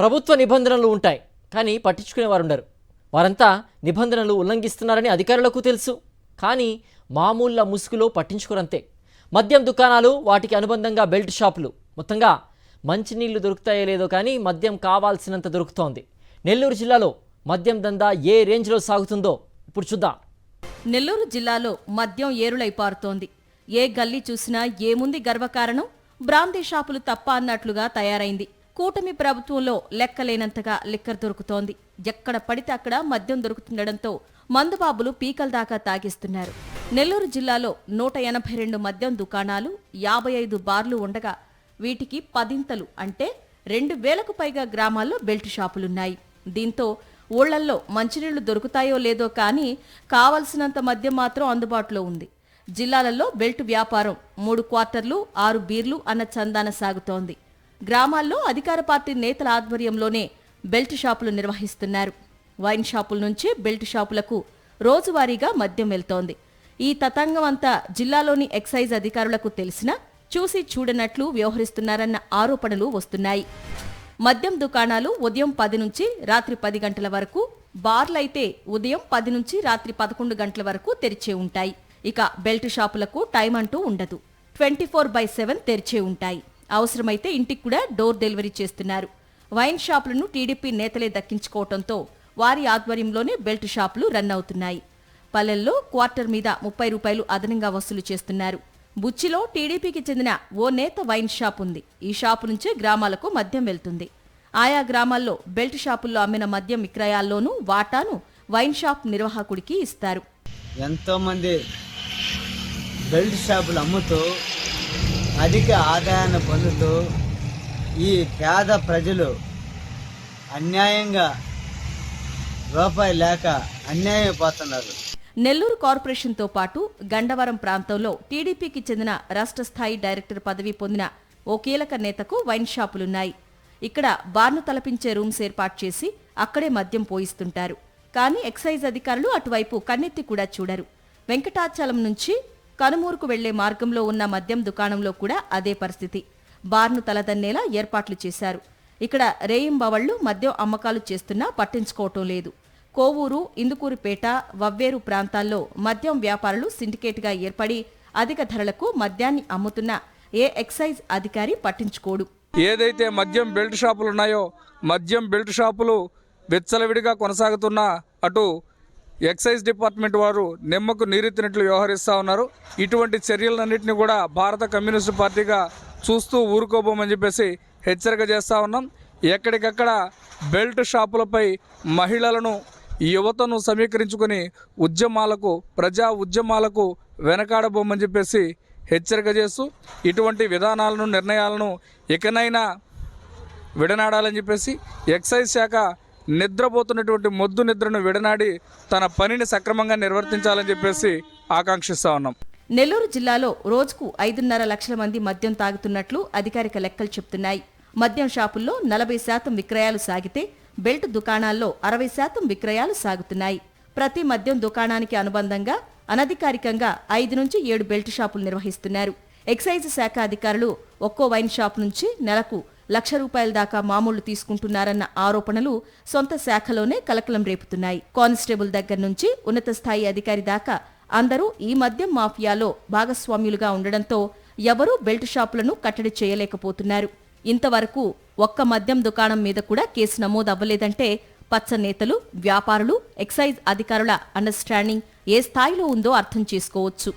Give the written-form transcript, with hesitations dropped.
ప్రభుత్వ నిబంధనలు ఉంటాయి, కానీ పట్టించుకునేవారు ఉండరు. వారంతా నిబంధనలు ఉల్లంఘిస్తున్నారని అధికారులకు తెలుసు, కానీ మామూళ్ళ ముసుగులో పట్టించుకోరంతే. మద్యం దుకాణాలు, వాటికి అనుబంధంగా బెల్ట్ షాపులు, మొత్తంగా మంచినీళ్లు దొరుకుతాయో లేదో కానీ మద్యం కావాల్సినంత దొరుకుతోంది. నెల్లూరు జిల్లాలో మద్యం దందా ఏ రేంజ్లో సాగుతుందో ఇప్పుడు చూద్దాం. నెల్లూరు జిల్లాలో మద్యం ఏరులై పారుతోంది. ఏ గల్లీ చూసినా ఏముంది గర్వకారణం, బ్రాందీ షాపులు తప్ప అన్నట్లుగా తయారైంది. కూటమి ప్రభుత్వంలో లెక్కలేనంతగా లిక్కర్ దొరుకుతోంది. ఎక్కడ పడితే అక్కడ మద్యం దొరుకుతుండటంతో మందుబాబులు పీకల దాకా తాగిస్తున్నారు. నెల్లూరు జిల్లాలో 182 మద్యం దుకాణాలు, 55 బార్లు ఉండగా వీటికి పదింతలు అంటే 2000కు పైగా గ్రామాల్లో బెల్ట్ షాపులున్నాయి. దీంతో ఊళ్లల్లో మంచినీళ్లు దొరుకుతాయో లేదో కానీ కావలసినంత మద్యం మాత్రం అందుబాటులో ఉంది. జిల్లాలలో బెల్ట్ వ్యాపారం 3 క్వార్టర్లు 6 బీర్లు అన్న చందాన సాగుతోంది. గ్రామాల్లో అధికార పార్టీ నేతల ఆధ్వర్యంలోనే బెల్ట్ షాపులు నిర్వహిస్తున్నారు. వైన్ షాపుల నుంచి బెల్ట్ షాపులకు రోజువారీగా మద్యం వెళ్తోంది. ఈ తతంగం అంతా జిల్లాలోని ఎక్సైజ్ అధికారులకు తెలిసినా చూసి చూడనట్లు వ్యవహరిస్తున్నారన్న ఆరోపణలు వస్తున్నాయి. మద్యం దుకాణాలు ఉదయం 10 నుంచి రాత్రి 10 గంటల వరకు, బార్లైతే ఉదయం 10 నుంచి రాత్రి 11 గంటల వరకు తెరిచే ఉంటాయి. ఇక బెల్ట్ షాపులకు టైం అంటూ ఉండదు. 24/7 తెరిచే ఉంటాయి. అవసరమైతే ఇంటికి కూడా డోర్ డెలివరీ చేస్తున్నారు. వైన్ షాపులను టీడీపీ నేతలే దక్కించుకోవడంతో వారి ఆధ్వర్యంలోనే బెల్ట్ షాపులు రన్ అవుతున్నాయి. పల్లెల్లో క్వార్టర్ మీద 30 రూపాయలు అదనంగా వసూలు చేస్తున్నారు. బుచ్చిలో టీడీపీకి చెందిన ఓ నేత వైన్ షాప్ ఉంది. ఈ షాపు నుంచే గ్రామాలకు మద్యం వెళ్తుంది. ఆయా గ్రామాల్లో బెల్ట్ షాపుల్లో అమ్మిన మద్యం విక్రయాల్లోనూ వాటాను వైన్ షాప్ నిర్వాహకుడికి ఇస్తారు. ఎంతోమంది బెల్ట్ షాపులు అమ్ముతూ అధిక ఆదాయాన్ని పొందుతూ ఈ పేద ప్రజలు అన్యాయంగా రూపాయి లేక అన్యాయపోతున్నారు. నెల్లూరు కార్పొరేషన్తో పాటు గండవరం ప్రాంతంలో టీడీపీకి చెందిన రాష్ట్ర స్థాయి డైరెక్టర్ పదవి పొందిన ఓ కీలక నేతకు వైన్ షాపులున్నాయి. ఇక్కడ బార్ను తలపించే రూమ్స్ ఏర్పాటు చేసి అక్కడే మద్యం పోయిస్తుంటారు. కానీ ఎక్సైజ్ అధికారులు అటువైపు కన్నెత్తి కూడా చూడరు. వెంకటాచలం నుంచి కనుమూరుకు వెళ్లే మార్గంలో ఉన్న మద్యం దుకాణంలో కూడా అదే పరిస్థితి. బార్ను తలదన్నేలా ఏర్పాట్లు చేశారు. ఇక్కడ రేయింబవళ్లు మద్యం అమ్మకాలు చేస్తున్నా పట్టించుకోవటం లేదు. కోవూరు, ఇందుకూరుపేట, వవ్వేరు ప్రాంతాల్లో మద్యం వ్యాపారులు సిండికేట్గా ఏర్పడి అధిక ధరలకు మద్యాన్ని అమ్ముతున్నా ఏ ఎక్సైజ్ అధికారి పట్టించుకోడు. ఏదైతే మద్యం బెల్ట్ షాపులు ఉన్నాయో మద్యం బెల్ట్ షాపులు విచ్చలవిడిగా కొనసాగుతున్నా అటు ఎక్సైజ్ డిపార్ట్మెంట్ వారు నిమ్మకు నీరెత్తినట్లు వ్యవహరిస్తూ ఉన్నారు. ఇటువంటి చర్యలన్నింటినీ కూడా భారత కమ్యూనిస్టు పార్టీగా చూస్తూ ఊరుకోబోమని చెప్పేసి హెచ్చరిక చేస్తూ ఉన్నాం. ఎక్కడికక్కడ బెల్ట్ షాపులపై మహిళలను, యువతను సమీకరించుకొని ఉద్యమాలకు, ప్రజా ఉద్యమాలకు వెనకాడబోమని చెప్పేసి హెచ్చరిక చేస్తూ ఇటువంటి విధానాలను, నిర్ణయాలను ఇకనైనా విడనాడాలని చెప్పేసి ఎక్సైజ్ శాఖ నిద్రపోతున్నటువంటి మొద్దు నిద్రను విడనాడి తన పనిని సక్రమంగా నిర్వర్తించాలని చెప్పేసి ఆకాంక్షిస్తా ఉన్నాం. నెల్లూరు జిల్లాలో రోజుకు 5.5 లక్షల మంది మద్యం తాగుతున్నట్లు అధికారిక లెక్కలు చెబుతున్నాయి. మద్యం షాపుల్లో 40% విక్రయాలు సాగితే బెల్ట్ దుకాణాల్లో 60% విక్రయాలు సాగుతున్నాయి. ప్రతి మద్యం దుకాణానికి అనుబంధంగా అనధికారికంగా 5 నుంచి 7 బెల్ట్ షాపులు నిర్వహిస్తున్నారు. ఎక్సైజ్ శాఖ అధికారులు ఒక్కో వైన్ షాప్ నుంచి నెలకు ₹1,00,000 దాకా మామూళ్లు తీసుకుంటున్నారన్న ఆరోపణలు సొంత శాఖలోనే కలకలం రేపుతున్నాయి. కానిస్టేబుల్ దగ్గర నుంచి ఉన్నత స్థాయి అధికారి దాకా అందరూ ఈ మద్యం మాఫియాలో భాగస్వామ్యులుగా ఉండడంతో ఎవరూ బెల్ట్ షాపులను కట్టడి చేయలేకపోతున్నారు. ఇంతవరకు ఒక్క మద్యం దుకాణం మీద కూడా కేసు నమోదు అవ్వలేదంటే పచ్చ నేతలు, వ్యాపారులు, ఎక్సైజ్ అధికారుల అండర్స్టాండింగ్ ఏ స్థాయిలో ఉందో అర్థం చేసుకోవచ్చు.